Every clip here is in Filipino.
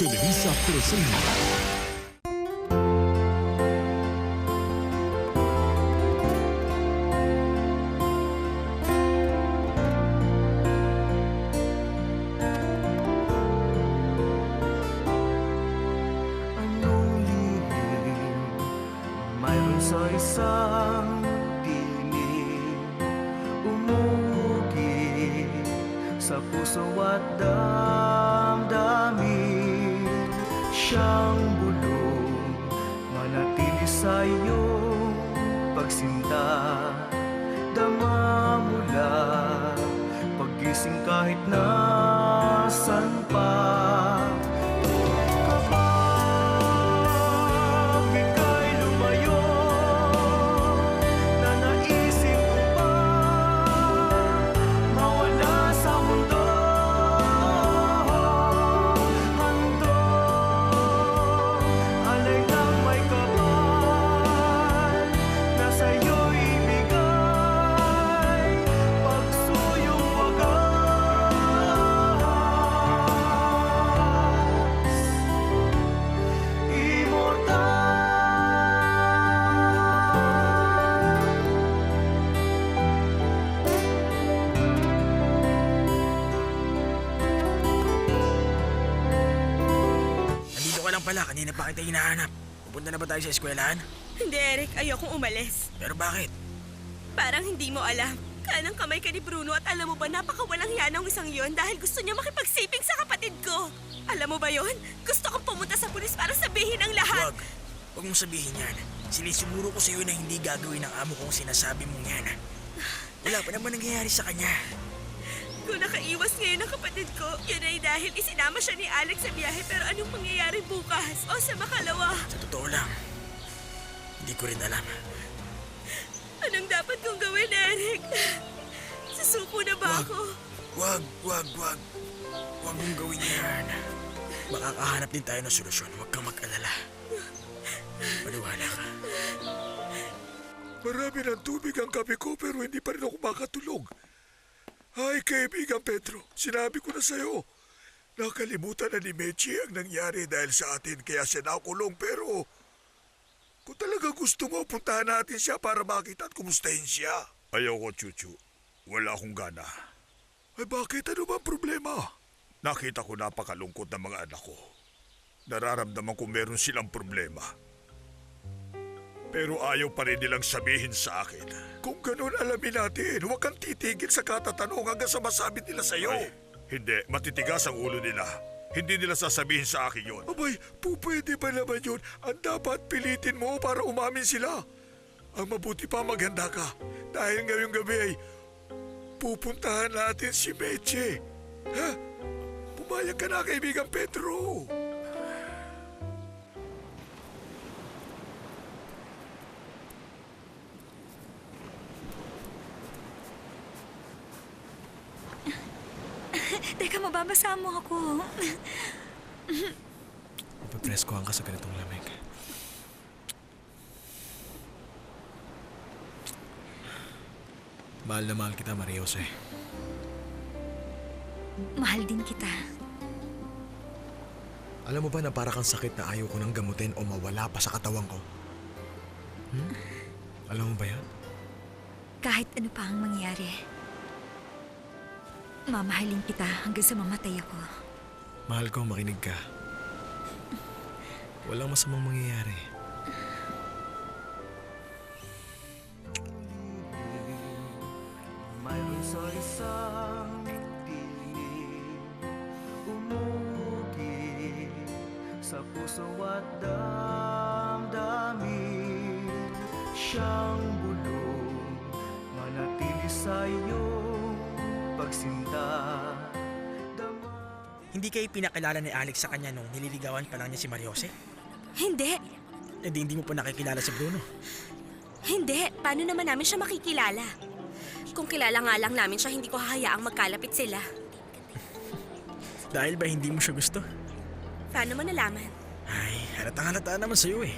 Televisa presenta. Anong lihim mayroon sa isang tinig, umuugi sa puso at damdamin. Siyang bulong manatili sa iyong pagsinta, dama mula paggising kahit nasan pa. Kapag ika'y lumayo, nanaisin ko pa mawala sa mundo. Handog, alay ng may kapal na sa'yo'y ibigay, pagsuyong wagas, immortal. Nandito ka lang pala, kanina pa kita hinahanap. Pupunta na ba tayo sa eskwelahan? Hindi, Eric. Ayokong umalis. Pero bakit? Parang hindi mo alam. Kanang kamay ka ni Bruno at alam mo ba napakawalang hiya ng isang yon dahil gusto niya makipagsiping sa kapatid ko. Alam mo ba yon? Gusto kong pumunta sa pulis para sabihin ang lahat. Huwag. Huwag mong sabihin yan. Sinisiguro ko sa'yo na hindi gagawin ng amo kong sinasabi mong yan. Wala pa naman nangyayari sa kanya. Kung nakaiwas ngayon ang kapatid ko, yun ay dahil isinama siya ni Alex sa biyahe. Pero anong mangyayari bukas o sa makalawa? Sa totoo lang, hindi ko rin alam. Anong dapat kong gawin, Eric? Susuko na ba ako? Huwag. Huwag mong gawin yan. Makakahanap din tayo ng solusyon. Huwag kang mag-alala. Maniwala ka. Marami ng tubig ang kape ko pero hindi pa rin ako makatulog. Ay, kaibigan Pedro, sinabi ko na sa'yo. Nakalimutan na ni Mechi ang nangyari dahil sa atin kaya siya nakulong pero... Kung talaga gusto mo, puntahan natin siya para makita at kumustahin siya. Ayoko, Chuchu. Wala akong gana. Ay bakit? Ano ba ang problema? Nakita ko napakalungkot ng mga anak ko. Nararamdaman ko meron silang problema. Pero ayaw pa rin nilang sabihin sa akin. Kung ganun, alamin natin. Huwag kang titigil sa katatanong hanggang sa masabi nila sa'yo. Ay, hindi. Matitigas ang ulo nila. Hindi nila sasabihin sa akin yun. Abay, pwede ba naman yun? Ang dapat pilitin mo para umamin sila. Ang mabuti pa maghanda ka. Dahil ngayong gabi ay pupuntahan natin si Meche. Ha? Pumayag ka na, kaibigan Pedro. Teka, mababasa mo ako. Mapapreskohan ka sa ganitong lamig. Mahal na mahal kita, Maria Jose. Mahal din kita. Alam mo ba na para kang sakit na ayaw ko nang gamutin o mawala pa sa katawan ko? Alam mo ba yan? Kahit ano pa ang mangyari, mamahalin kita hanggang sa mamatay ako. Mahal ko, makinig ka. Walang masamang mangyayari. Mayroon sa isang tinig, umuugi sa puso at damdamin. Siyang bulong manatili sa iyong pagsinta, dama. Hindi kayo pinakilala ni Alex sa kanya nung nililigawan pa lang niya si Maria Jose? Hindi. Hindi mo pa nakikilala si Bruno. Hindi. Paano naman namin siya makikilala? Kung kilala nga lang namin siya, hindi ko hahayaang magkalapit sila. Dahil ba hindi mo siya gusto? Paano mo nalaman? Ay, halatang-halata naman sa'yo eh.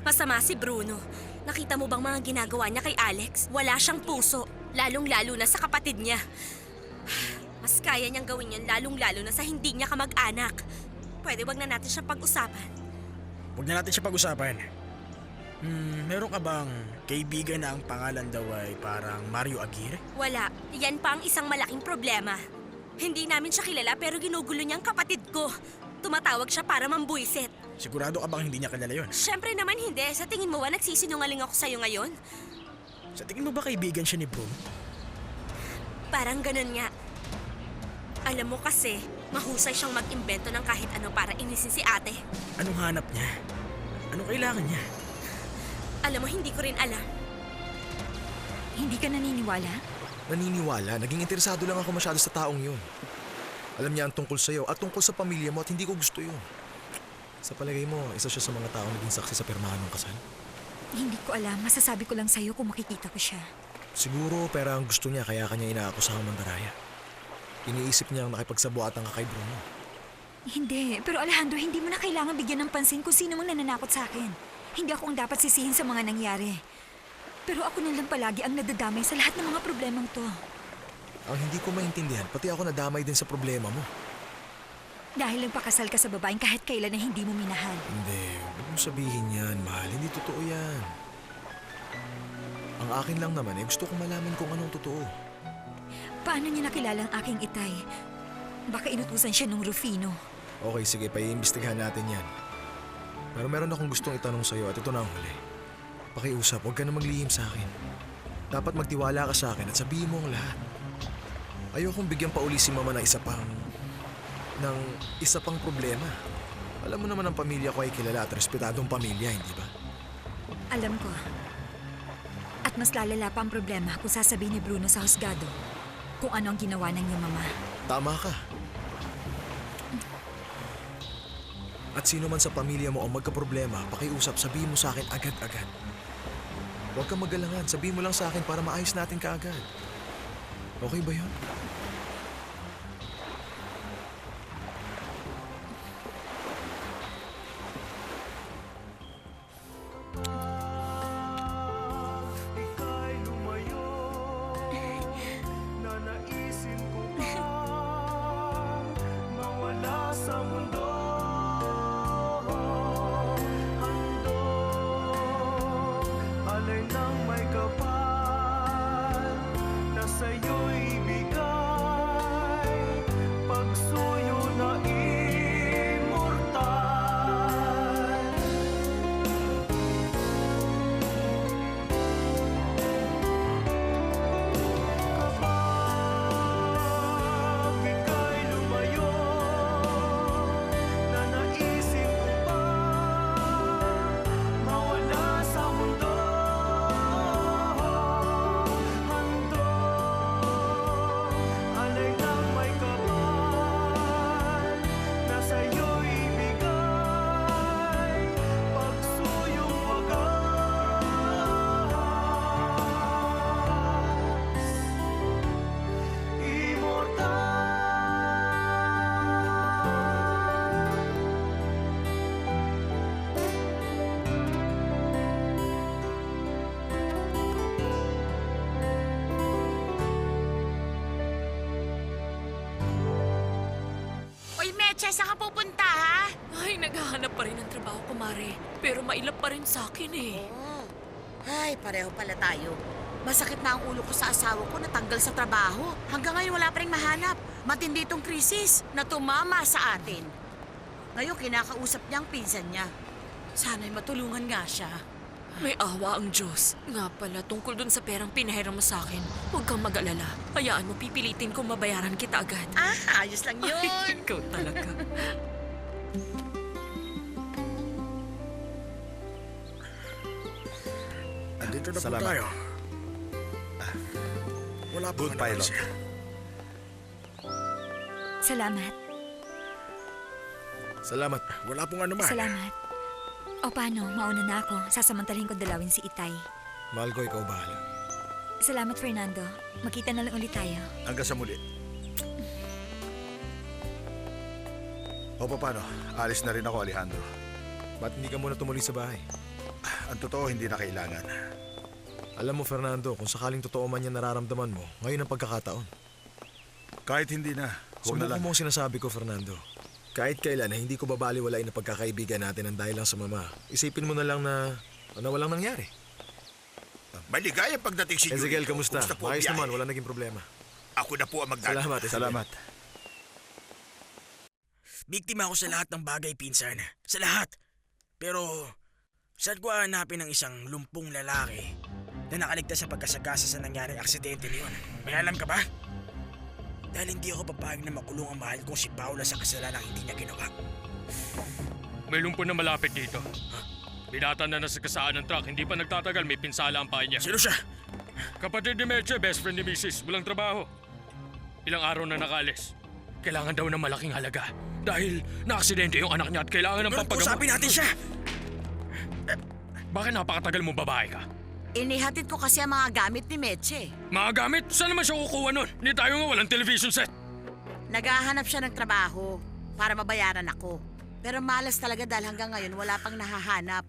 Masama si Bruno. Nakita mo bang mga ginagawa niya kay Alex? Wala siyang puso. Lalong-lalo na sa kapatid niya. Mas Kaya niyang gawin yun lalong-lalo na sa hindi niya kamag-anak. Pwede wag na natin siya pag-usapan. Huwag na natin siya pag-usapan. Meron ka bang kaibigan na ang pangalan daw ay parang Mario Aguirre? Wala. Yan pa ang isang malaking problema. Hindi namin siya kilala pero ginugulo niya ang kapatid ko. Tumatawag siya para mambuisit. Sigurado ka bang hindi niya kilala yon? Siyempre naman hindi. Sa tingin mo ba nagsisinungaling ako sa'yo ngayon? Sa tingin mo ba kaibigan siya ni Bruno? Parang ganun nga. Alam mo kasi, mahusay siyang mag-imbento ng kahit ano para inisin si ate. Anong hanap niya? Anong kailangan niya? Alam mo, hindi ko rin alam. Hindi ka naniniwala? Naniniwala, naging interesado lang ako masyado sa taong yun. Alam niya ang tungkol sa'yo at tungkol sa pamilya mo at hindi ko gusto yun. Sa palagay mo, isa siya sa mga taong naging saksi sa pirmahan ng kasal? Hindi ko alam. Masasabi ko lang sa'yo kung makikita ko siya. Siguro, pero ang gusto niya kaya kanya inaakusahang mandaraya. Iniisip niya ang nakipagsabuatan ka kay Bruno. Hindi. Pero Alejandro, hindi mo na kailangan bigyan ng pansin kung sino mang nananakot sa akin. Hindi ako ang dapat sisihin sa mga nangyari. Pero ako na lang palagi ang nadadamay sa lahat ng mga problemang to. Ang hindi ko maintindihan, pati ako nadamay din sa problema mo. Dahil nagpakasal ka sa babaeng kahit kailan na hindi mo minahal. Hindi, huwag mo sabihin yan, mahal. Hindi totoo yan. Ang akin lang naman gusto kong malaman kung anong totoo. Paano niya nakilala ang aking itay? Baka inutusan siya nung Rufino. Okay, sige, paiimbestigahan natin yan. Pero meron akong gustong itanong sa'yo at ito na ang huli. Pakiusap, huwag ka na maglihim sa akin. Dapat magtiwala ka sa akin at sabihin mo ang lahat. Ayokong bigyan pa uli si Mama ng isa pang problema. Alam mo naman ang pamilya ko ay kilala at respetadong pamilya, hindi ba? Alam ko. At mas lalala pa ang problema kung sasabihin ni Bruno sa husgado kung ano ang ginawa ng iyong mama. Tama ka. At sino man sa pamilya mo ang magkaproblema, pakiusap, sabihin mo sa akin agad-agad. Huwag kang magalangan, sabihin mo lang sa akin para maayos natin kaagad. Okay ba yun? Ika'y lumayo, nanaisin ko bang mawala sa mundo. Handog, alay ng may kapal na sa'yo'y ibigay, pagsuyo na immortal. Kapag ika'y lumayo, nanaisin ko ba mawala sa mundo. Handog, alay ng may kapal na sa'yo'y ibigay, pagsuyong wagas, immortal. Uy, Meche, saan ka pupunta, ha? Ay, naghahanap pa rin ng trabaho, kumare. Pero mailap pa rin sa akin eh. Oh. Ay, pareho pala tayo. Masakit na ang ulo ko sa asawa ko natanggal sa trabaho. Hanggang ngayon wala pa rin mahanap. Matindi itong krisis na tumama sa atin. Ngayon, kinakausap niya ang pinsan niya. Sana'y matulungan nga siya. May awa ang Diyos. Nga pala, tungkol dun sa perang pinahiram mo sa akin, huwag kang mag-alala. Hayaan mo, pipilitin kong mabayaran kita agad. Ah, ayos lang yun. Ay, ikaw talaga. Andito na Salamat. po tayo. Wala po Good pilot. Salamat. Salamat. Wala pong anuman. Salamat. O paano, mauna na ako. Sasamantalhin ko dalawin si Itay. Mahal ko, ikaw bahala. Salamat, Fernando. Magkita na lang ulit tayo. Hanggang sa muli. O paano? Alis na rin ako, Alejandro. Ba't hindi ka muna tumuli sa bahay? Ang totoo, hindi na kailangan. Alam mo, Fernando, kung sakaling totoo man yan nararamdaman mo, ngayon ang pagkakataon. Kahit hindi na, huwag na Subukan lang. mo ang sinasabi ko, Fernando. Kahit kailan na hindi ko babaliwalain na pagkakaibigan natin ang dahil lang sa mama. Isipin mo na lang na walang nangyari. Maligayang pagdating si Ezekiel, kamusta? po ang Ayos biyahe? naman, wala naging problema. Ako na po ang magdadala. Salamat, Ezekiel. Salamat. Biktima ako sa lahat ng bagay, pinsan. Sa lahat. Pero, saan ko hanapin ang isang lumpong lalaki na nakaligtas sa pagkasagasa sa nangyaring aksidente niyon? May alam ka ba? Dahil hindi ako papayag na makulong ang mahal kong si Paula sa kasalanang hindi niya ginawa. May lumpo na malapit dito. Binata na nasa kasaan ng truck, hindi pa nagtatagal, may pinsala ang paa niya. Sino siya? Kapatid ni Meche, best friend ni Mrs. Walang trabaho. Ilang araw na nakaalis. Kailangan daw ng malaking halaga. Dahil naaksidente yung anak niya at kailangan ng Pero pampagamot. kusapin natin siya! Bakit napakatagal mo babae ka? Inihatid ko kasi ang mga gamit ni Meche. Mga gamit? Saan naman siya kukuha nun? Hindi tayo nga walang television set. Naghahanap siya ng trabaho para mabayaran ako. Pero malas talaga dahil hanggang ngayon wala pang nahahanap.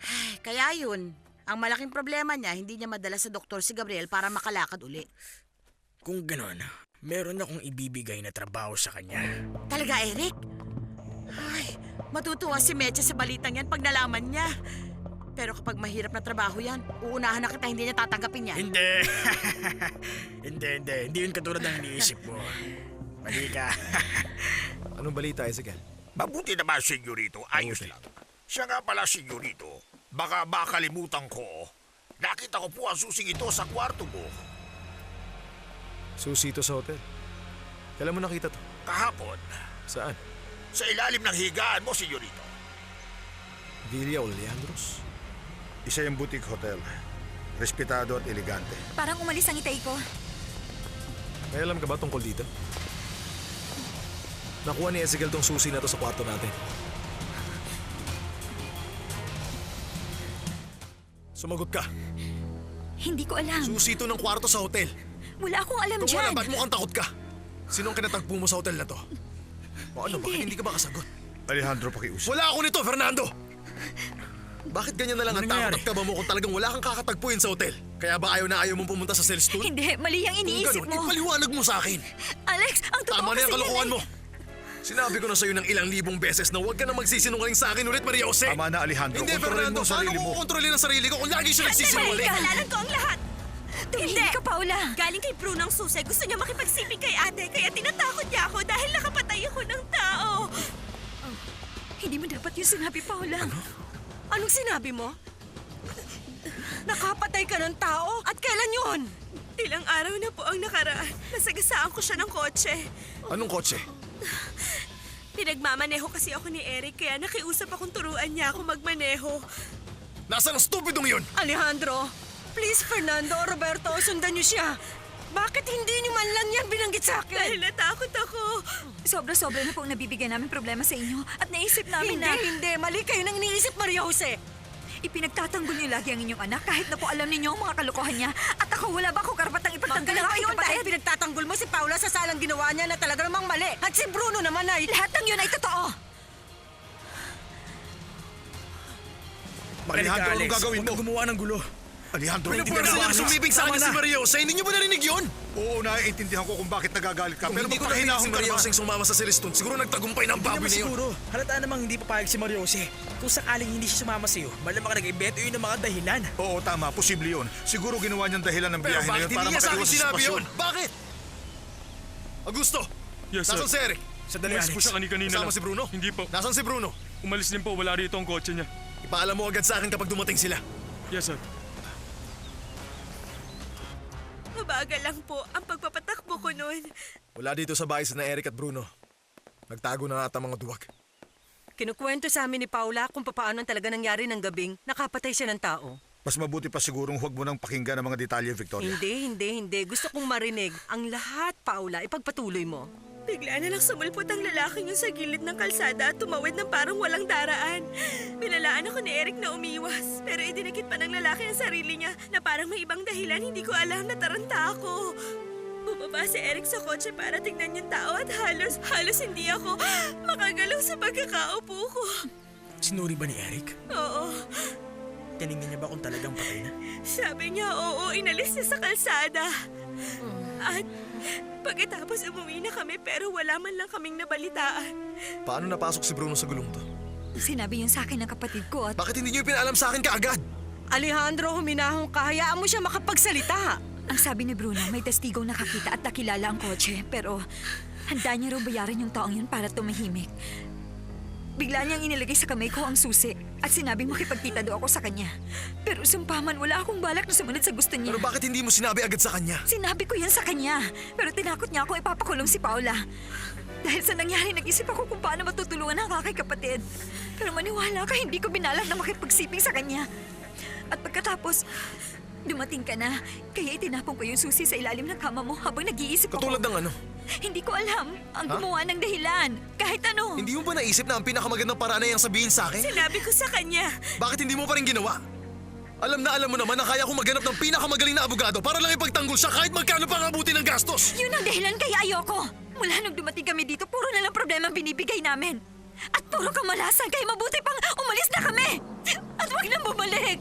Ay, kaya yun, ang malaking problema niya, hindi niya madala sa doktor si Gabriel para makalakad uli. Kung ganon, meron akong ibibigay na trabaho sa kanya. Talaga, Eric? Ay, matutuwa si Meche sa balitang yan pag nalaman niya. Pero kapag mahirap na trabaho yan, uunahan na kita, hindi niya tatanggapin yan. Hindi! Hindi yun katulad ng iniisip mo. Mali ka. Anong balita, Ezekiel? Mabuti naman, senyorito. Ayos lang. Siya nga pala, senyorito. Baka makalimutan ko. Nakita ko po ang susing ito sa kwarto mo. Susi ito sa hotel. Kailan mo nakita to? Kahapon, Saan? sa ilalim ng higaan mo, senyorito. Villa o Leandros? Isa yung boutique hotel. Respetado at elegante. Parang umalis ang itay ko. May alam ka ba tungkol dito? Nakuha ni Ezekiel tong susi na to sa kwarto natin. Sumagot ka. Hindi ko alam. Susi ito ng kwarto sa hotel. Wala akong alam Kung dyan. wala, ba't mukhang takot ka? Sinong kinatagpo mo sa hotel na to? O ano, bakit hindi ka ba kasagot? Alejandro, pakiusap. Wala ako nito, Fernando! Bakit ganyan na lang ang takot at kaba mo kung talagang wala kang kakatagpuin sa hotel? Kaya ba ayaw mong pumunta sa Celestone? Hindi, mali ang iniisip Kung mo. ganun, ipaliwanag mo sa akin. Alex, ang totoo Tama na yung kasi kalokohan yan mo. Sinabi ko na sa'yo ng ilang libong beses na huwag ka na magsisinungaling sa akin ulit, Maria Jose. Tama na, Alejandro. Hindi, Kontrolin Fernando. mo ang sarili Paano mo. ko kontrolin ang sarili ko kung lagi siya Mali nagsisinungaling? ka. Kasalanan ko ang lahat! Tumihig ka, Paula. Galing kay Bruno ang susi. Gusto niya makipagsiping kay ate, kaya tinatakot niya ako dahil nakapatay ako ng tao. Hindi mo dapat yung sinabi, Paula. Anong sinabi mo? Nakapatay ka ng tao? At kailan yun? Ilang araw na po ang nakaraan. Nasagasaan ko siya ng kotse. Anong kotse? Pinagmamaneho kasi ako ni Eric, kaya nakiusap akong turuan niya ako magmaneho. Nasaan ang stupidong yun? Alejandro, please Fernando o Roberto, sundan niyo siya. Bakit hindi niyo man lang yan binanggit sa akin? Dahil natakot ako. Sobra-sobra na po ang nabibigyan namin problema sa inyo. At naisip namin na... Hindi. Mali kayo nang iniisip, Maria Jose. Ipinagtatanggol niyo lagi ang inyong anak kahit na po alam ninyo ang mga kalokohan niya. At ako, wala ba ako karapatang ipagtanggol ang aking kapatid? Dahil pinagtatanggol mo si Paula sa salang ginawa niya na talaga namang mali. At si Bruno naman ay... Lahat ng yun ay totoo. Alejandro, anong gagawin mo? gumawa ng gulo. Alejandro, Ano hindi po ka na na sumibig sa akin si Maria Jose? Hindi niyo ba narinig yun? Oo, naiintindihan ko kung bakit nagagalit ka. Kung Pero hindi ko magpahinahon napilit si ka Maria naman. Jose sumama sa Celestone, siguro nagtagumpay ng baboy na yun. siguro. Halata namang hindi papayag si Mario Jose. Kung sakaling hindi siya sumama sa'yo, malamang nag-imbento yun ng mga dahilan. Oo, tama. Posible yun. Siguro ginawa niyang dahilan ng Pero biyahe na bakit yun hindi para niya sa akin makaiwas sa sinabi sitwasyon. yun? Bakit? Augusto! Yes, sir. Nasaan si Eric? Sandali, Umalis Alex. po siya kanina Kasama lang. si Bruno? Hindi po. Nasaan si Bruno? Umalis din po, wala rito ang kotse niya. Ipaalam mo agad sa akin kapag dumating sila. Yes, sir. Mabagal lang po ang pagpapatakbo ko noon. Wala dito sa bahay na Eric at Bruno. Nagtago na ata mga duwag. Kinukwento sa amin ni Paula kung paano talaga nangyari ng gabing nakapatay siya ng tao. Mas mabuti pa sigurong huwag mo nang pakinggan ang mga detalye, Victoria. Hindi. Gusto kong marinig ang lahat, Paula. Ipagpatuloy mo. Bigla na lang sumulpot ang lalaking yun sa gilid ng kalsada at tumawid ng parang walang daraan. Pinalaan ako ni Eric na umiwas, pero idinakit pa ng lalaki ang sarili niya na parang may ibang dahilan, hindi ko alam na taranta ako. Bumaba si Eric sa kotse para tignan yung tao at halos hindi ako makagalaw sa pagkakaupo ko. Sinuri ba ni Eric? Oo, Tinignan niya ba kung talagang patay na? sabi niya oo, inalis niya sa kalsada. At pagkatapos umuwi na kami pero wala man lang kaming nabalitaan. Paano napasok si Bruno sa gulong to? Sinabi yun sa akin ng kapatid ko at Bakit hindi niyo pinaalam sa akin kaagad? Alejandro, huminahon ka. Hayaan mo siya makapagsalita. ang sabi ni Bruno may testigong nakakita at nakilala ang kotse pero handa niya raw bayaran yung taong yun para tumahimik. Bigla niyang inilagay sa kamay ko ang susi at sinabing makipagkita daw ako sa kanya. Pero sumpaman, wala akong balak na sumunod sa gusto niya. Pero bakit hindi mo sinabi agad sa kanya? Sinabi ko yan sa kanya, pero tinakot niya ako ipapakulong si Paula. Dahil sa nangyari, nag-isip ako kung paano matutulungan ang aking kapatid. Pero maniwala ka, hindi ko binalak na makipagsiping sa kanya. At pagkatapos, dumating ka na, kaya itinapon ko yung susi sa ilalim ng kama mo habang nag-iisip ako. Katulad ng ano? Hindi ko alam ang gumawa ng dahilan. Kahit ano. Hindi mo ba naisip na ang pinakamagandang paraan ay ang sabihin sa akin? Sinabi ko sa kanya. Bakit hindi mo pa rin ginawa? Alam mo naman na kaya kong maghanap ng pinakamagaling na abogado para lang ipagtanggol siya kahit magkano pa ang abutin ng gastos. Yun ang dahilan kaya ayoko. Mula nung dumating kami dito, puro na lang problema ang binibigay namin. At puro kamalasan, kaya mabuti pang umalis na kami. At wag nang bumalik.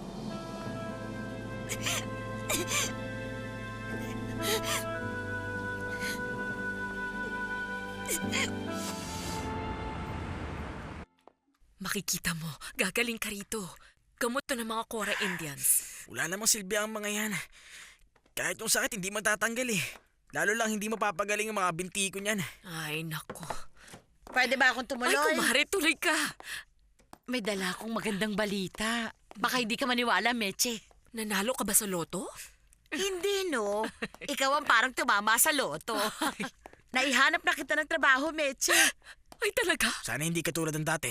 Makikita mo, gagaling ka rito. Gamot to ng mga Kora Indians. Wala namang silbi ang mga yan. Kahit yung sakit, hindi matatanggal eh. Lalo lang hindi mapapagaling ang mga binti ko niyan. Ay, nako. Pwede ba akong tumuloy? Ay, kumare, tuloy ka. May dala akong magandang balita. Baka hindi ka maniwala, Meche. Nanalo ka ba sa loto? Hindi, no. Ikaw ang parang tumama sa loto. Naihanap na kita ng trabaho, Meche. Ay, talaga? Sana hindi katulad ng dati.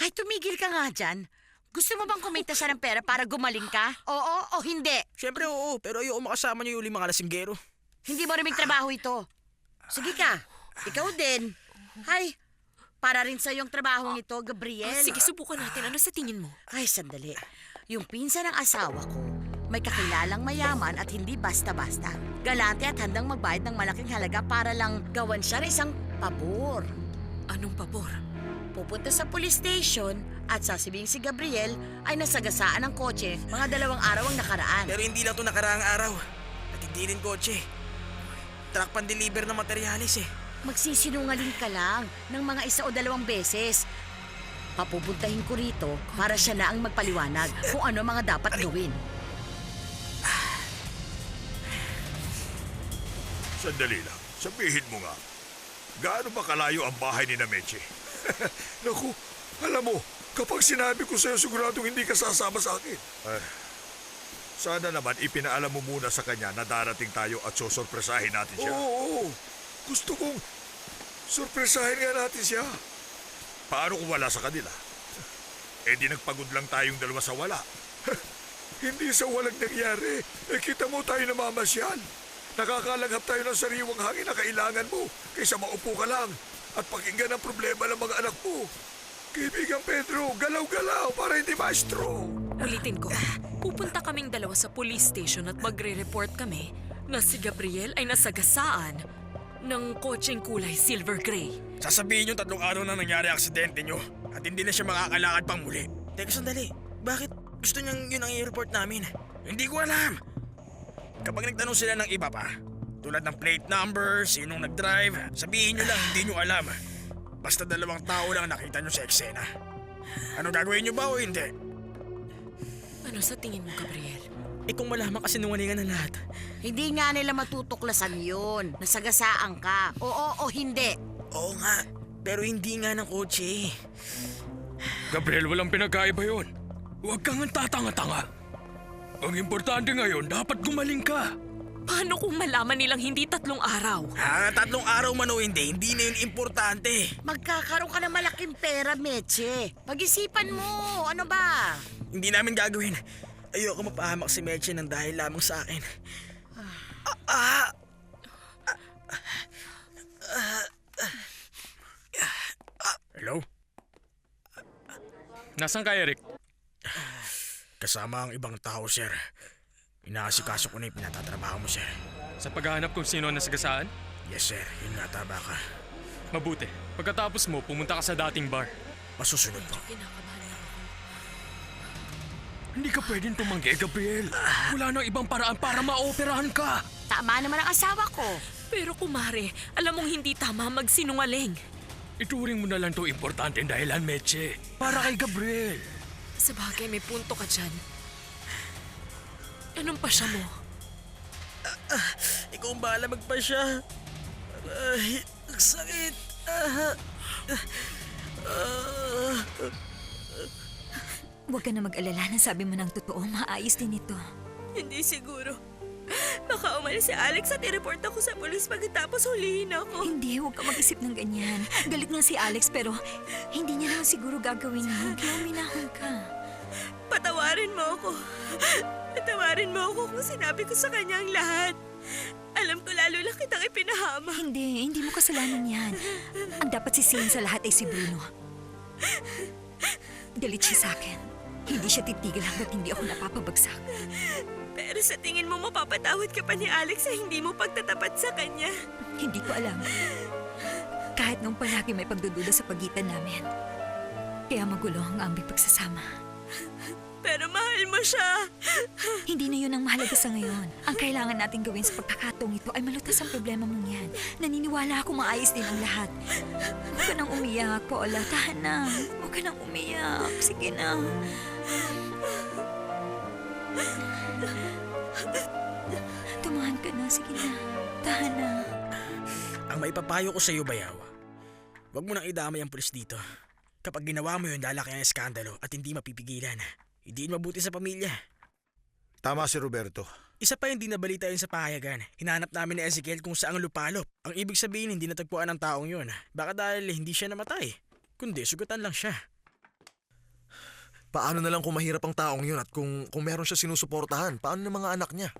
Ay, tumigil ka nga dyan. Gusto mo bang kumita siya ng pera para gumaling ka? Oo o hindi? Siyempre oo, pero ayoko makasama niyo yung mga lasinggero. Hindi mo rin trabaho ito. Sige ka. Ikaw din. Ay, para rin sa yung trabahong ito, Gabriel. Sige, subukan natin. Ano sa tingin mo? Ay, sandali. Yung pinsan ng asawa ko, may kakilalang mayaman at hindi basta-basta. Galante at handang magbayad ng malaking halaga para lang gawan siya ng isang pabor. Anong pabor? Pupunta sa police station at sasabihin si Gabriel ay nasagasaan ng kotse mga 2 araw ang nakaraan. Pero hindi lang to nakaraang araw. At hindi rin kotse. Truck pan-deliver ng materyales eh. Magsisinungaling ka lang ng mga 1 o 2 beses. Papupuntahin ko rito para siya na ang magpaliwanag kung ano mga dapat gawin. Sandali lang. Sabihin mo nga. Gaano ba kalayo ang bahay ni Meche? Naku, alam mo, kapag sinabi ko sa'yo, siguradong hindi ka sasama sa akin. Sana naman ipinaalam mo muna sa kanya na darating tayo at susurpresahin natin siya. Oo. Gusto kong surpresahin nga natin siya. Paano kung wala sa kanila? Eh di nagpagod lang tayong dalawa sa wala. Hindi sa walang nangyari. Eh kita mo tayo namamasyal. Nakakalanghap tayo ng sariwang hangin na kailangan mo kaysa maupo ka lang at pakinggan ang problema ng mga anak mo. Kaibigan Pedro, galaw-galaw para hindi maestro. Ulitin ko, pupunta kaming dalawa sa police station at magre-report kami na si Gabriel ay nasagasaan ng kotseng kulay silver gray. Sasabihin yung 3 araw na nangyari ang aksidente nyo at hindi na siya makakalakad pang muli. Teka sandali, bakit gusto niyang yun ang i-report namin? Hindi ko alam. Kapag nagtanong sila ng iba pa, tulad ng plate number, sinong nag-drive, sabihin nyo lang hindi nyo alam. Basta 2 tao lang nakita nyo sa eksena. Ano gagawin nyo ba o hindi? Ano sa tingin mo, Gabriel? Eh kung malaman kasi nungalingan ng lahat. Hindi nga nila matutuklasan yun. Nasagasaan ka. Oo o hindi. Oo nga, pero hindi nga ng kotse. Gabriel, walang pinagkaiba yun. Huwag kang tatanga-tanga. Ang importante ngayon, dapat gumaling ka. Paano kung malaman nilang hindi 3 araw? 3 araw man o hindi na yun importante. Magkakaroon ka ng malaking pera, Meche. Pag-isipan mo. Ano ba? Hindi namin gagawin. Ayoko mapahamak si Meche ng dahil lamang sa akin. Hello? Nasaan ka, Eric? Kasama ang ibang tao, sir. Inaasikaso ko na yung pinatatrabaho mo, sir. Sa paghahanap kung sino ang nasagasaan? Yes, sir. Yun nga, tama ka. Mabuti. Pagkatapos mo, pumunta ka sa dating bar. Masusunod po. Kinakabahan lang ako. Hindi ka pwedeng tumanggi, Gabriel. Wala nang ibang paraan para maoperahan ka. Tama naman ang asawa ko. Pero kumare, alam mong hindi tama magsinungaling. Ituring mo na lang to importante dahilan, Meche. Para kay Gabriel. Sa bagay, may punto ka dyan. Anong pasya mo? Ikaw ang bahala magpasya. Ay, ang sakit. Huwag ka na mag-alala na sabi mo ng totoo, maayos din ito. Hindi siguro. Baka umalis si Alex at i-report ako sa polis pagkatapos hulihin ako. Hindi, huwag ka mag-isip ng ganyan. Galit nga si Alex pero hindi niya naman siguro gagawin yun. Kaya uminahon ka. Patawarin mo ako. Patawarin mo ako kung sinabi ko sa kanya ang lahat. Alam ko lalo lang kitang ipinahama. Hindi mo kasalanan yan. Ang dapat sisihin sa lahat ay si Bruno. Galit siya sa akin. Hindi siya titigil hanggat hindi ako napapabagsak. Pero sa tingin mo mapapatawad ka pa ni Alex sa hindi mo pagtatapat sa kanya. Hindi ko alam. Kahit nung palagi may pagdududa sa pagitan namin. Kaya magulo ang aming pagsasama. Pero mahal mo siya. Hindi na yun ang mahalaga sa ngayon. Ang kailangan natin gawin sa pagkakataong ito ay malutas ang problema mong yan. Naniniwala ako maayos din ang lahat. Huwag ka nang umiyak, Paula. Tahan na. Huwag ka nang umiyak. Sige na. Tumahan ka na. Sige na. Tahan na. Ang maipapayo ko sa iyo, Bayaw, huwag mo nang idamay ang pulis dito. Kapag ginawa mo yun, lalaki ang eskandalo at hindi mapipigilan. Hindi mabuti sa pamilya. Tama si Roberto. Isa pa hindi nabalita yun sa pahayagan. Hinanap namin ni Ezekiel kung saang lupalop. Ang ibig sabihin hindi natagpuan ng taong yun. Baka dahil hindi siya namatay. Kundi sugatan lang siya. Paano na lang kung mahirap ang taong yun at kung meron siya sinusuportahan? Paano ng mga anak niya?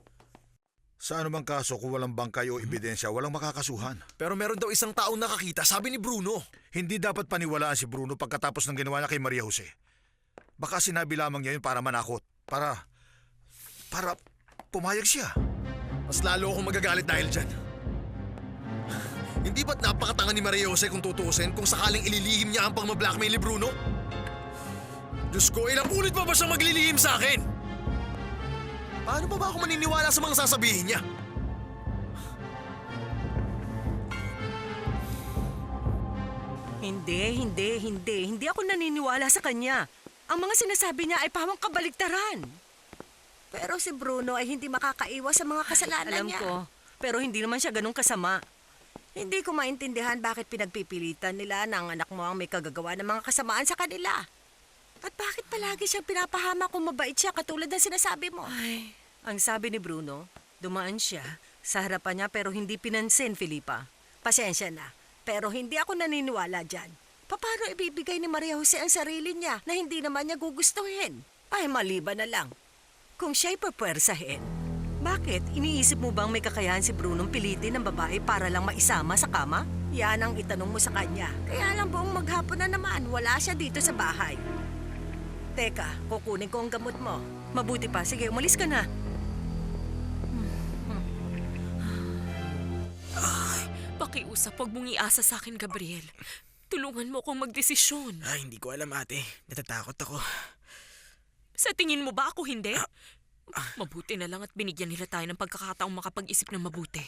Sa anumang kaso kung walang bangkay o ebidensya, walang makakasuhan. Pero meron daw isang taong nakakita, sabi ni Bruno. Hindi dapat paniwalaan si Bruno pagkatapos ng ginawa niya kay Maria Jose. Baka sinabi lamang niya yun para manakot. Para pumayag siya. Mas lalo akong magagalit dahil dyan. Hindi ba't napakatanga ni Maria Jose kung tutuusin kung sakaling ililihim niya ang pang-blackmail ni Bruno? Diyos ko, ilang ulit pa ba siyang maglilihim sa akin? Paano pa ba ako maniniwala sa mga sasabihin niya? Hindi ako naniniwala sa kanya. Ang mga sinasabi niya ay pawang kabaligtaran. Pero si Bruno ay hindi makakaiwas sa mga kasalanan Alam niya. ko, pero hindi naman siya ganun kasama. Hindi ko maintindihan bakit pinagpipilitan nila na ang anak mo ang may kagagawa ng mga kasamaan sa kanila. At bakit palagi siyang pinapahama kung mabait siya katulad ng sinasabi mo? Ay, ang sabi ni Bruno, dumaan siya sa harapan niya pero hindi pinansin, Filipa. Pasensya na, pero hindi ako naniniwala dyan. Paano ibibigay ni Maria Jose ang sarili niya na hindi naman niya gugustuhin? Ay, maliban na lang. Kung siya'y pupwersahin. Bakit? Iniisip mo bang may kakayahan si Brunong pilitin ng babae para lang maisama sa kama? Yan ang itanong mo sa kanya. Kaya lang buong maghapon na naman, wala siya dito sa bahay. Teka, kukunin ko ang gamot mo. Mabuti pa. Sige, umalis ka na. Pakiusap, huwag mong iasa sa akin, Gabriel. Tulungan mo akong magdesisyon. Ay, hindi ko alam, ate. Natatakot ako. Sa tingin mo ba ako hindi? Mabuti na lang at binigyan nila tayo ng pagkakataong makapag-isip ng mabuti.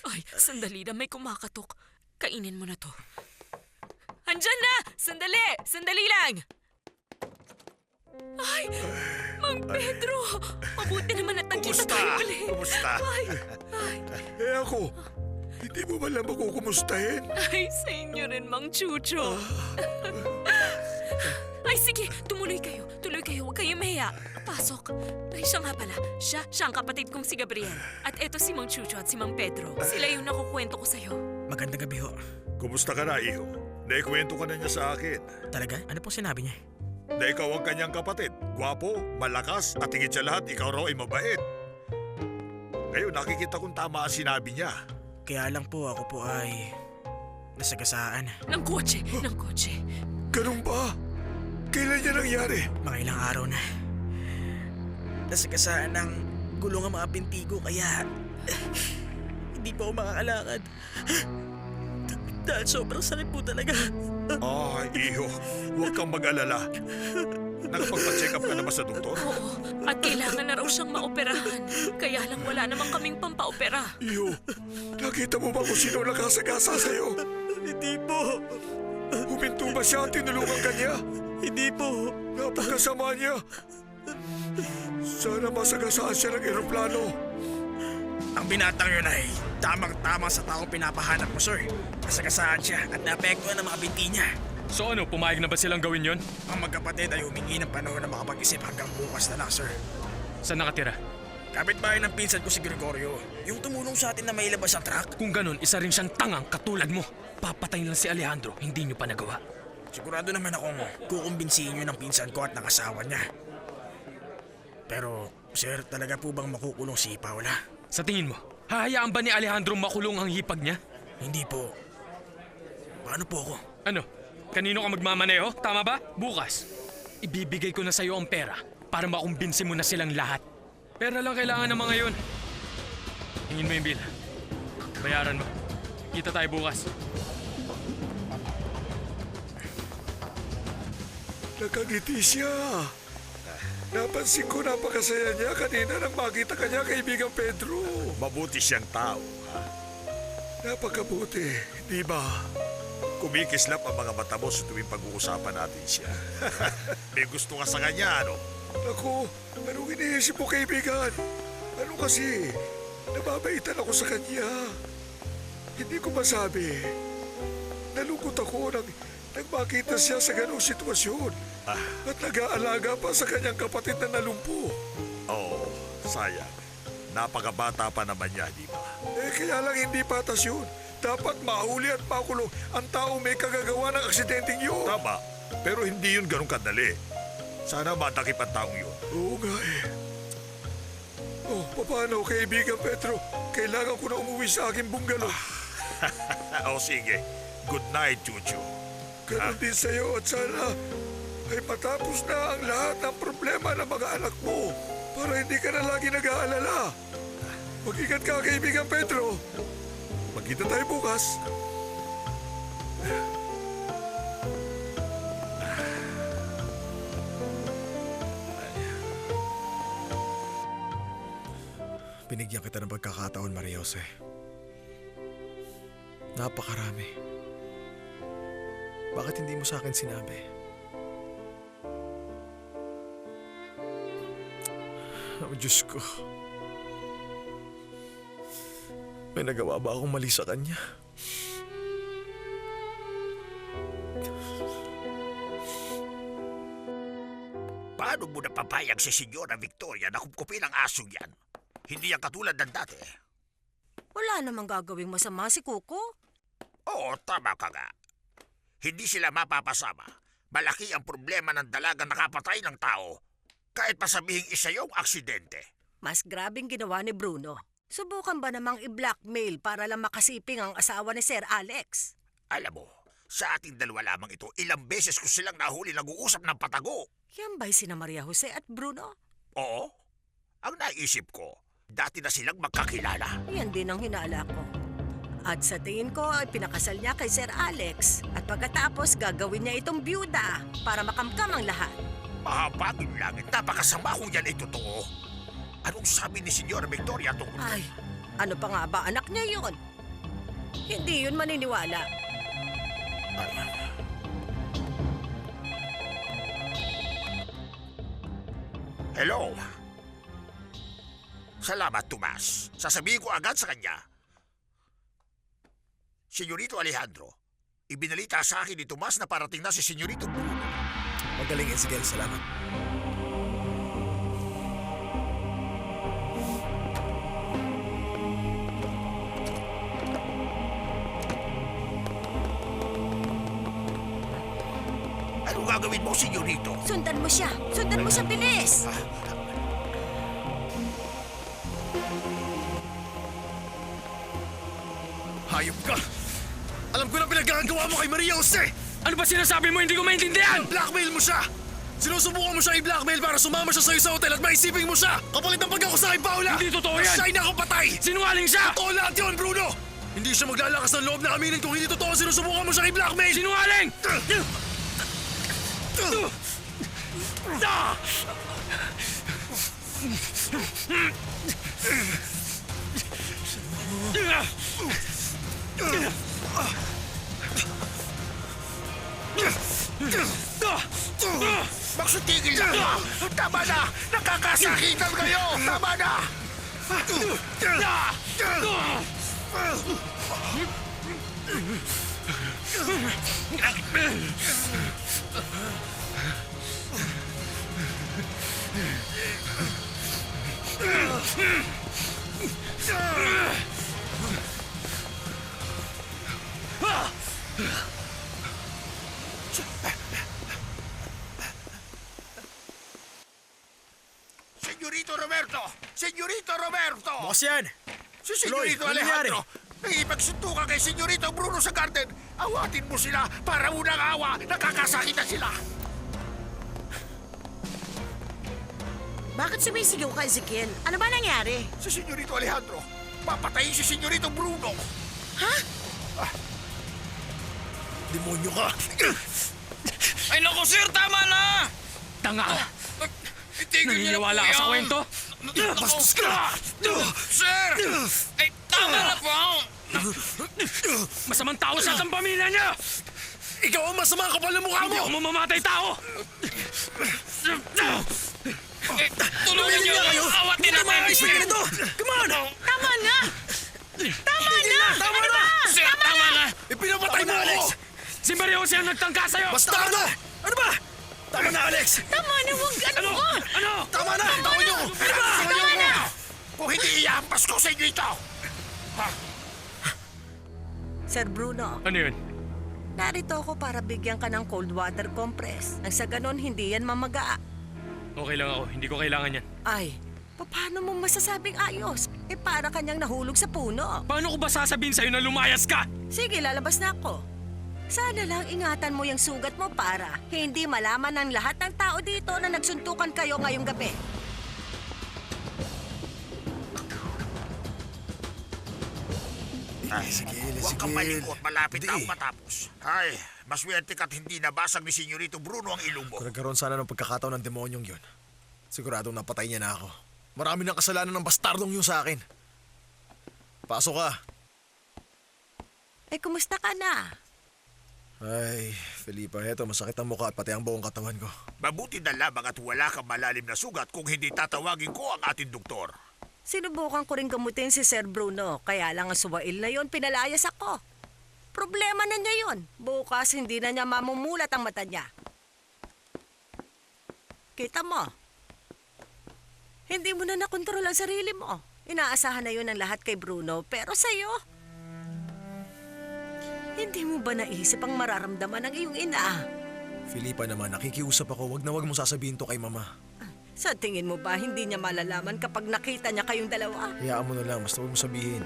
Ay, sandali na, may kumakatok. Kainin mo na to. Andyan na! Sandali! Sandali lang! Ay, Mang Pedro! Mabuti naman at nagkita tayo ulit. Kumusta? Ako, hindi mo ba lang ako kumustahin? Ay, sa inyo rin, Mang Chucho. Ay, sige, tumuloy kayo. Tuloy kayo, huwag kayong mahiya. Pasok. Ay, siya nga pala. Siya ang kapatid kong si Gabriel. At eto si Mang Chucho at si Mang Pedro. Sila yung nakukwento ko sa'yo. Magandang gabi ho. Kumusta ka na, iho? Naikwento ka na niya sa akin. Talaga? Ano pong sinabi niya? Na ikaw ang kanyang kapatid. Gwapo, malakas, at higit sa lahat, ikaw raw ay mabait. Ngayon, nakikita kong tama ang sinabi niya. Kaya lang po ako po ay nasagasaan. Ng kotse. Ganun ba? Kailan niya nangyari? Mga ilang araw na. Nasagasaan ng gulong ang mga pintigo kaya hindi pa ako makakalakad. Dahil sobrang sakit po talaga. Ay, iho, huwag kang mag-alala. Nakapagpa-check up ka na ba sa doktor? Oo, at kailangan na raw siyang maoperahan. Kaya lang wala namang kaming pampaopera. Iyo, nakita mo ba kung sino nakasagasa sa'yo? Hindi po. Huminto ba siya at tinulungan ka niya? Hindi po. Napagkasama niya. Sana masagasaan siya ng eroplano. Ang binatang yun ay tamang-tama sa taong pinapahanap mo, sir. Nasagasaan siya at naapektuhan ng mga binti niya. So ano, pumayag na ba silang gawin yon? Ang magkapatid ay humingi ng panahon na makapag-isip hanggang bukas na lang, sir. Saan nakatira? Kapitbahay ng pinsan ko si Gregorio. Yung tumulong sa atin na mailabas ang truck. Kung ganun, isa rin siyang tangang katulad mo. Papatayin lang si Alejandro, hindi niyo pa nagawa. Sigurado naman akong kukumbinsihin nyo ng pinsan ko at ng asawa niya. Pero, sir, talaga po bang makukulong si Paula? Sa tingin mo, hahayaan ba ni Alejandro makulong ang hipag niya? Hindi po. Paano po ako? Ano? Kanino ka magmamaneho? Tama ba? Bukas, ibibigay ko na sa'yo ang pera para makumbinsi mo na silang lahat. Pera lang kailangan ng mga yun. Hingin mo yung bill. Bayaran mo. Kita tayo bukas. Nakangiti siya. Napansin ko napakasaya niya kanina nang makita ka niya, kaibigang Pedro. Mabuti siyang tao, ha? Napakabuti, di ba? Kumikislap ang mga mata mo sa tuwing pag-uusapan natin siya. May gusto ka sa kanya, ano? Ako, anong iniisip mo, kaibigan? Ano kasi? Nababaitan ako sa kanya. Hindi ko masabi. Nalungkot ako nang makita siya sa ganong sitwasyon. At nag-aalaga pa sa kanyang kapatid na nalumpo. Oo, sayang. Napakabata pa naman niya, di ba? Kaya lang hindi patas yun. Dapat mahuli at makulong ang tao may kagagawa ng aksidenteng yun. Tama, pero hindi yun ganun kadali. Sana matakip ang taong yun. Oo nga eh. Oh, paano, kaibigan Pedro? Kailangan ko na umuwi sa aking bungalow. O sige, good night, Chuchu. Ganon din sa'yo at sana ay matapos na ang lahat ng problema ng mga anak mo para hindi ka na lagi nag-aalala. Mag-ingat ka, kaibigan Pedro. Magkita tayo bukas. Binigyan kita ng pagkakataon, Maria Jose. Napakarami. Bakit hindi mo sa akin sinabi? Oh, Diyos ko. May nagawa ba akong mali sa kanya? Paano mo napapayag si Senyora Victoria na kupkupin ang asong yan? Hindi yan katulad ng dati. Wala namang gagawing masama si Kuko. Oo, tama ka nga. Hindi sila mapapasama. Malaki ang problema ng dalagang nakapatay ng tao. Kahit pa sabihing isa yung aksidente. Mas grabing ginawa ni Bruno. Subukan ba namang i-blackmail para lang makasiping ang asawa ni Sir Alex? Alam mo, sa ating dalawa lamang ito, ilang beses ko silang nahuli nag-uusap ng patago. Yan ba'y sina Maria Jose at Bruno? Oo. Ang naisip ko, dati na silang magkakilala. Yan din ang hinala ko. At sa tingin ko ay pinakasal niya kay Sir Alex. At pagkatapos gagawin niya itong byuda para makamkam ang lahat. Mahabag yung langit, napakasama kung yan ay totoo. Anong sabi ni Senyora Victoria tungkol? Ay, ano pa nga ba anak niya yun? Hindi yun maniniwala. Hello? Salamat, Tomas. Sasabihin ko agad sa kanya. Senyorito Alejandro, ibinalita sa akin ni Tomas na parating na si Senyorito Bruno. Magaling, Ezekiel. Salamat. Ano gagawin mo, Senyorito? Sundan mo siya. Sundan mo siya, bilis. Hayop ka! Alam ko na pinagkakagawa mo kay Maria Jose! Ano ba sinasabi mo? Hindi ko maintindihan! Blackmail mo siya! Sinusubukan mo siyang i-blackmail para sumama siya sa'yo sa hotel at maisipin mo siya! Kapalit ng pagkakusa kay Paula! Hindi totoo yan! Siya'y nakapatay! Sinungaling siya! Totoo lahat yun, Bruno! Hindi siya maglalakas ng loob na aminin kung hindi totoo sinusubukan mo siyang i-blackmail! Sinungaling! Magsutigil na kayo! Tama na! Nakakasakitan kayo! Tama na! Senyorito Roberto! Senyorito Roberto! Bukas yan! Si Senyorito Tuloy, ano nangyari? Alejandro! Nakipagsuntukan kay Senyorito Bruno sa garden! Awatin mo sila para unang awa! Nakakasakit na sila! Bakit sumisigaw ka, Ezekiel? Ano ba nangyari? Si Senyorito Alejandro! Papatayin si Senyorito Bruno! Demonyo ka! Ay naku sir, tama na! Tanga ka! Naniniwala ka sa kwento? Bastos ka! Sir! Ay, tama na po! Masamang tao sa atang pamilya niya! Ikaw ang masama kapal ng mukha Hindi mo! ako mamamatay tao! Tulungan niyo kayo! Awatin natin! Ito! Come on! Tama na! Tama na! Tama na! Sir, tama na! Ipinapatay mo ako! Si Maria Jose ang nagtangka sa'yo! Bastardo! Ano ba? Tama na, Alex! Tama na! Huwag Ano? Ano? Tama na! Tama niyo! Ano ba? Tama na! Kung hindi iyahampas ko sa inyo ito! Sir Bruno, Ano yun? narito ako para bigyan ka ng cold water compress. Nang sa ganon, hindi yan mamaga. Okay lang ako. Hindi ko kailangan yan. Ay, paano mo masasabing ayos? Para kanyang nahulog sa puno. Paano ko ba sasabihin sa'yo na lumayas ka? Sige, lalabas na ako. Sana lang ingatan mo yung sugat mo para hindi malaman ng lahat ng tao dito na nagsuntukan kayo ngayong gabi. Ay, huwag kang malikot. Malapit na Hindi. ako matapos. Ay, maswerte ka't hindi nabasag ni Senyorito Bruno ang ilong mo. Kung nagkaroon sana ng pagkakataon ng demonyong yun, siguradong napatay niya na ako. Marami ng kasalanan ng bastardong yun sa akin. Pasok ka. Eh, kumusta ka na? Ay, Felipa, eto masakit ang mukha at pati ang buong katawan ko. Mabuti na lamang at wala kang malalim na sugat kung hindi tatawagin ko ang ating doktor. Sinubukan ko rin gamutin si Sir Bruno, kaya lang ang suwail na yon pinalayas ako. Problema na niya yon. Bukas hindi na niya mamumulat ang mata niya. Kita mo, hindi mo na nakontrol ang sarili mo. Inaasahan na yun ang lahat kay Bruno, pero sa'yo, hindi mo ba naisip ang mararamdaman ng iyong ina? Felipa naman, nakikiusap ako, wag na wag mong sasabihin to kay mama. Sa tingin mo ba hindi niya malalaman kapag nakita niya kayong dalawa? Hayaan mo na lang, basta wag mo sabihin.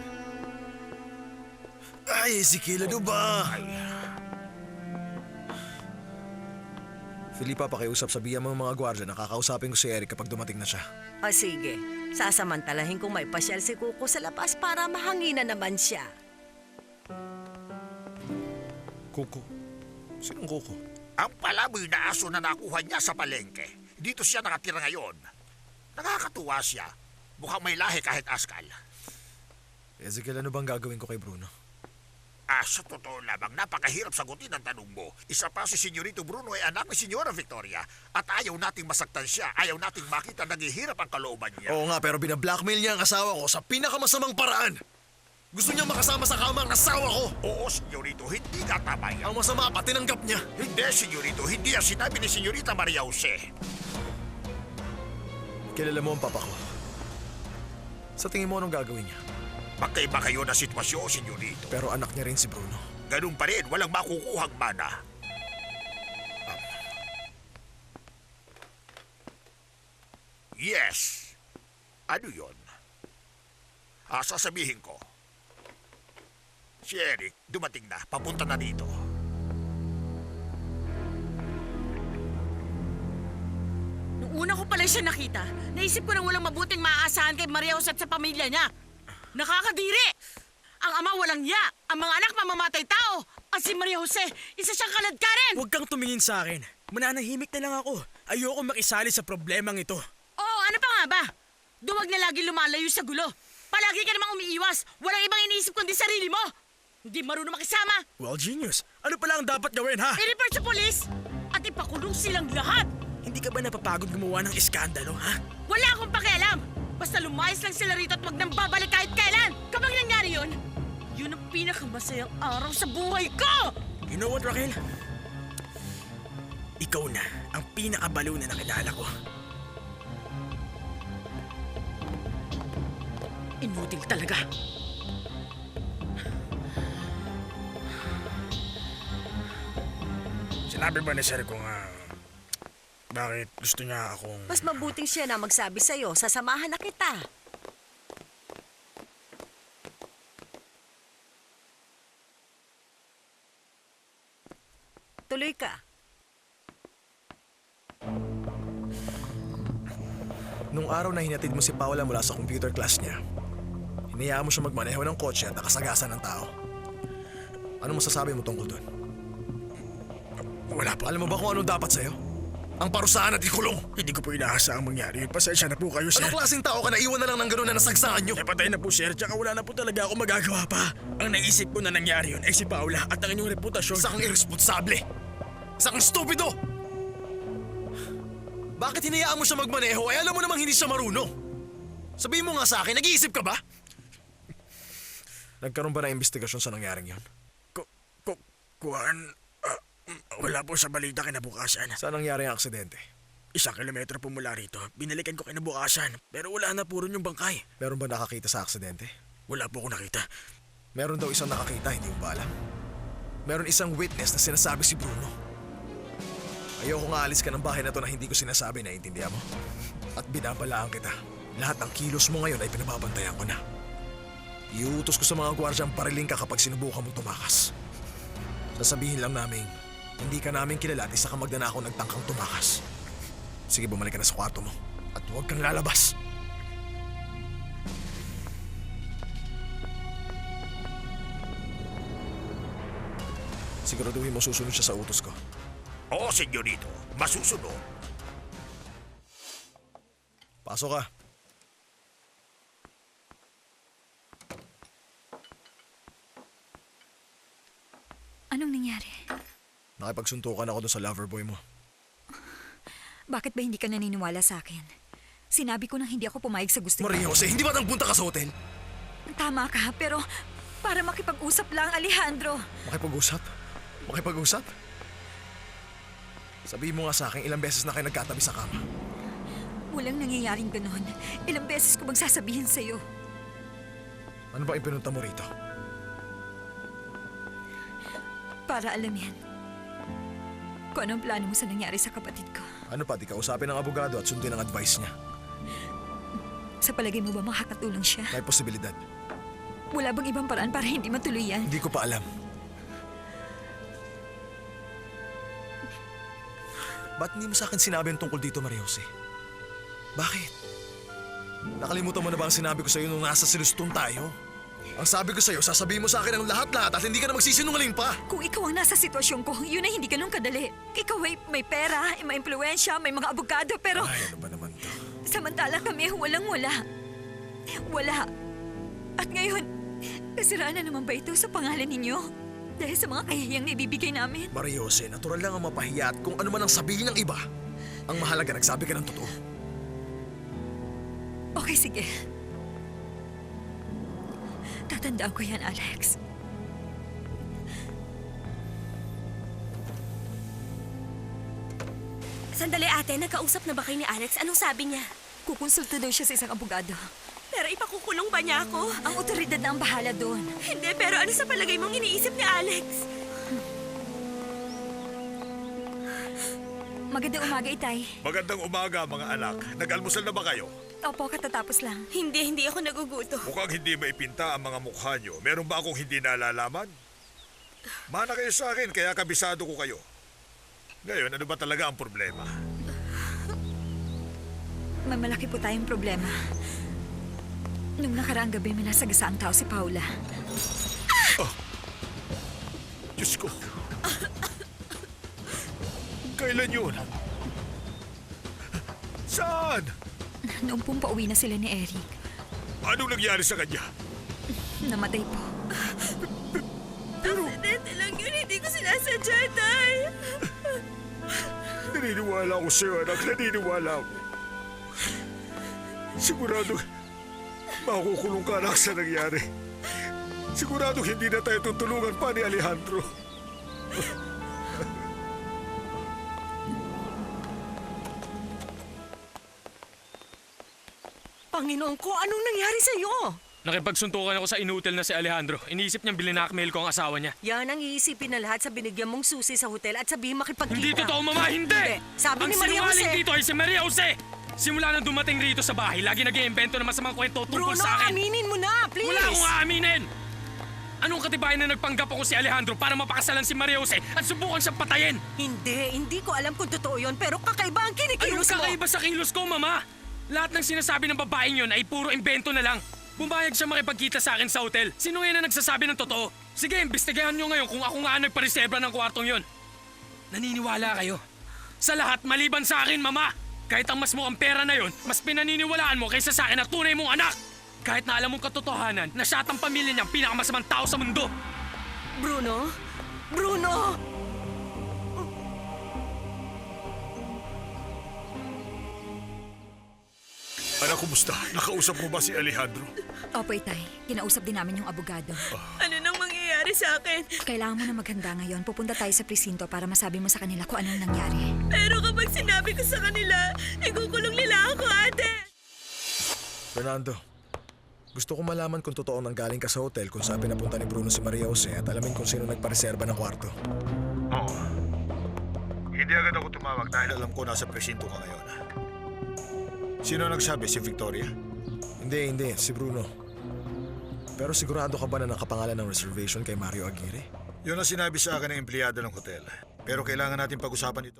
Ay, Ezekiel, ano ba? Felipa, pakiusap, sabihan mo ang mga gwardiya na kakausapin ko si Eric kapag dumating na siya. O sige, sasamantalahin kong may pasyal si Kuko sa labas para mahanginan naman siya. Kuko? Sinong Kuko? Ang palaboy na aso na nakuha niya sa palengke. Dito siya nakatira ngayon. Nakakatuwa siya. Mukhang may lahi kahit askal. Ezekiel, ano bang gagawin ko kay Bruno? Sa totoo lamang, napakahirap sagutin ang tanong mo. Isa pa si Senyorito Bruno ay anak ni Senyora Victoria. At ayaw nating masaktan siya. Ayaw nating makita naghihirap ang kalooban niya. Oo nga, pero binablackmail niya ang asawa ko sa pinakamasamang paraan. Gusto niya makasama sa kama ang asawa ko. Oo, Senyorito, hindi ka tama yan. Ang masama pa, tinanggap niya. Hindi, Senyorito, hindi ang sinabi ni Senyorita Maria Jose. Kilala mo ang papa ko. Sa tingin mo anong gagawin niya? Magkaiba kayo na sitwasyon, Senyorito. Pero anak niya rin si Bruno. Ganun pa rin, walang makukuhang mana. Yes. Ano yon? Sasabihin ko. Si Eric, dumating na. Papunta na dito. Nung una ko pala siya nakita, naisip ko nang walang mabuting maaasahan kay Maria Jose at sa pamilya niya. Nakakadiri! Ang ama walang ya. Ang mga anak mamamatay tao. At si Maria Jose, isa siyang kaladkarin. Huwag kang tumingin sa akin. Mananahimik na lang ako. Ayoko makisali sa problemang ito. Oo, ano pa nga ba? Duwag na lagi lumalayo sa gulo. Palagi ka namang umiiwas. Walang ibang iniisip kundi sarili mo. Hindi marunong makisama. Well, genius. Ano pala ang dapat gawin, ha? I-report sa polis at ipakulong silang lahat. Hindi ka ba napapagod gumawa ng iskandalo, ha? Wala akong pakialam. Basta lumayas lang sila rito at wag nang babalik kahit kailan. Kapag nangyari yun, yun ang pinakamasayang araw sa buhay ko! You know what, Raquel? Ikaw na ang pinakabaliw na nakilala ko. Inutil talaga. Sinabi ba ni Sir kung bakit gusto niya akong... Mas mabuting siya na magsabi sa'yo, sasamahan na kita. Tuloy ka. Nung araw na hinatid mo si Paula mula sa computer class niya, hinayaan mo siya magmaneho ng kotse at nakasagasan ng tao. Ano masasabi mo tungkol doon? Wala po. Alam mo ba kung ano dapat sa'yo? Ang parusahan at ikulong! Hindi ko po inaasahang mangyari. Pasensya na po kayo, Sir. Anong klaseng tao ka na iwan na lang ng gano'n na nasagsakan nyo? Patay na po, Sir. Tsaka wala na po talaga ako magagawa pa. Ang naisip ko na nangyari yun ay si Paula at ang inyong reputasyon. Isa kang irresponsable! Isa kang stupido! Bakit hinayaan mo siya magmaneho ay alam mo namang hindi siya marunong? Sabihin mo nga sa akin, nag-iisip ka ba? Nagkaroon ba ng investigasyon sa nangyaring yon? Wala po sa balita kinabukasan. Saan nangyari ang aksidente? 1 kilometro po mula rito. Binalikan ko kinabukasan. Pero wala na po rin yung bangkay. Meron ba nakakita sa aksidente? Wala po ako nakita. Meron daw isang nakakita, hindi mo ba alam? Meron isang witness na sinasabi si Bruno. Ayoko nga alis ka ng bahay na to na hindi ko sinasabi, naiintindihan mo? At binabalaan kita. Lahat ng kilos mo ngayon ay pinababantayan ko na. Iuutos ko sa mga gwardyang pariling ka kapag sinubukan mo tumakas. Sasabihin lang namin, hindi ka namin kilala at isa ka magnanakaw nagtangkang tumakas. Sige, bumalik ka na sa kwarto mo. At huwag kang lalabas. Siguraduhin mo susunod siya sa utos ko. Oo, senyorito. Masusunod. Pasok ka. Anong nangyari? Nakipagsuntukan ako doon sa lover boy mo. Bakit ba hindi ka naniniwala sa akin? Sinabi ko nang hindi ako pumayag sa gusto Maria Jose, hindi ba nagpunta ka sa hotel? Tama ka, pero para makipag-usap lang, Alejandro. Makipag-usap? Makipag-usap? Sabihin mo nga sa akin, ilang beses na kayo nagkatabi sa kama. Walang nangyayaring ganon. Ilang beses ko bang sasabihin sa'yo? Ano ba ipinunta mo rito? Para alamin kung anong plano mo sa nangyari sa kapatid ko. Ano pa, di kausapin ng abogado at sundin ang advice niya. Sa palagay mo ba makakatulong siya? May posibilidad. Wala bang ibang paraan para hindi matuloy yan? Hindi ko pa alam. Ba't hindi mo sa akin sinabi ang tungkol dito, Maria Jose? Bakit? Nakalimutan mo na ba ang sinabi ko sa'yo nung nasa Silustong tayo? Ang sabi ko sa'yo, sasabihin mo sa akin ang lahat-lahat at hindi ka na magsisinungaling pa. Kung ikaw ang nasa sitwasyon ko, yun ay hindi ganun kadali. Ikaw ay may pera, may impluensya, may mga abogado, pero... Ay, ano ba naman to? Samantala kami, walang-wala. Wala. At ngayon, kasiraan na naman ba ito sa pangalan ninyo? Dahil sa mga kahihiyang naibibigay namin? Maria Jose, natural lang ang mapahiya at kung ano man ang sabihin ng iba. Ang mahalaga, nagsabi ka ng totoo. Okay, sige. Tatandaan ko yan, Alex. Sandali ate, nagkausap na ba kayo ni Alex? Anong sabi niya? Kukonsulta daw siya sa isang abogado. Pero ipakukulong ba niya ako? Ang otoridad na ang bahala doon. Hindi, pero ano sa palagay mong iniisip ni Alex? Magandang umaga, Itay. Magandang umaga, mga anak. Nag-almusal na ba kayo? Opo, katatapos lang. Hindi ako nagugutom. Mukhang hindi maipinta ang mga mukha nyo. Meron ba akong hindi nalalaman? Mana kayo sa akin, kaya kabisado ko kayo. Ngayon, ano ba talaga ang problema? May malaki po tayong problema. Nung nakaraang gabi, may nasagasaan tao si Paula. Diyos ko. Kailan yun? Saan? Noong pong pauwi na sila ni Eric, Anong nangyari sa kanya? namatay po. Aksidente lang yun, hindi ko sinasadya, Tay. Naniniwala ako sa'yo, anak. Naniniwala ako. Sigurado makukulong ka, anak, sa nangyari. Sigurado hindi na tayo tutulungan pa ni Alejandro. Panginoon ko, anong nangyari sa'yo? Nakipagsuntukan ako sa inutil na si Alejandro. Iniisip niyang bilinakmail ko ang asawa niya. Yan ang iisipin na lahat sa binigyan mong susi sa hotel at sabihin makipagkita. Hindi totoo, Mama! Hindi! Sabi ang ni Maria sinungaling Jose. dito ay si Maria Jose! Simula nang dumating rito sa bahay, lagi nag-iimbento ng masamang kwento tungkol Bruno, sa akin. aminin mo na, please! Wala akong aaminin! Anong katibayan na nagpanggap ako si Alejandro para mapakasalan si Maria Jose at subukan siyang patayin? Hindi ko alam kung totoo yun, pero kakaiba ang Anong kinikilos mo. kakaiba sa kilos ko, Mama? Lahat ng sinasabi ng babaeng yun ay puro imbento na lang. Bumayag siya makipagkita sa akin sa hotel. Sino ngayon na nagsasabi ng totoo? Sige, imbestigahan nyo ngayon kung ako nga ang nagpareserba ng kwartong yun. Naniniwala kayo? Sa lahat maliban sa akin, Mama. Kahit ang mas mukhang pera na yun, mas pinaniniwalaan mo kaysa sa akin na tunay mong anak. Kahit na alam mong katotohanan na siya at ang pamilya niya ang pinakamasamang tao sa mundo. Bruno? Bruno! Anak, kumusta? Nakausap mo ba si Alejandro? Opo, Itay. Kinausap din namin yung abogado. Ano nang mangyayari sa akin? Kailangan mo na maghanda ngayon. Pupunta tayo sa presinto para masabi mo sa kanila kung anong nangyari. Pero kapag sinabi ko sa kanila, ikukulong nila ako, ate. Fernando, gusto ko malaman kung totoo nang galing ka sa hotel kung saan pinapunta ni Bruno si Maria Jose at alamin kung sino nagpareserba ng kwarto. Oo. Hindi agad ako tumawag dahil alam ko nasa presinto ka ngayon. Sino nagsabi? Si Victoria? Hindi. Si Bruno. Pero sigurado ka ba na nakapangalan ng reservation kay Mario Aguirre? Yun ang sinabi sa akin ng empleyado ng hotel. Pero kailangan natin pag-usapan ito.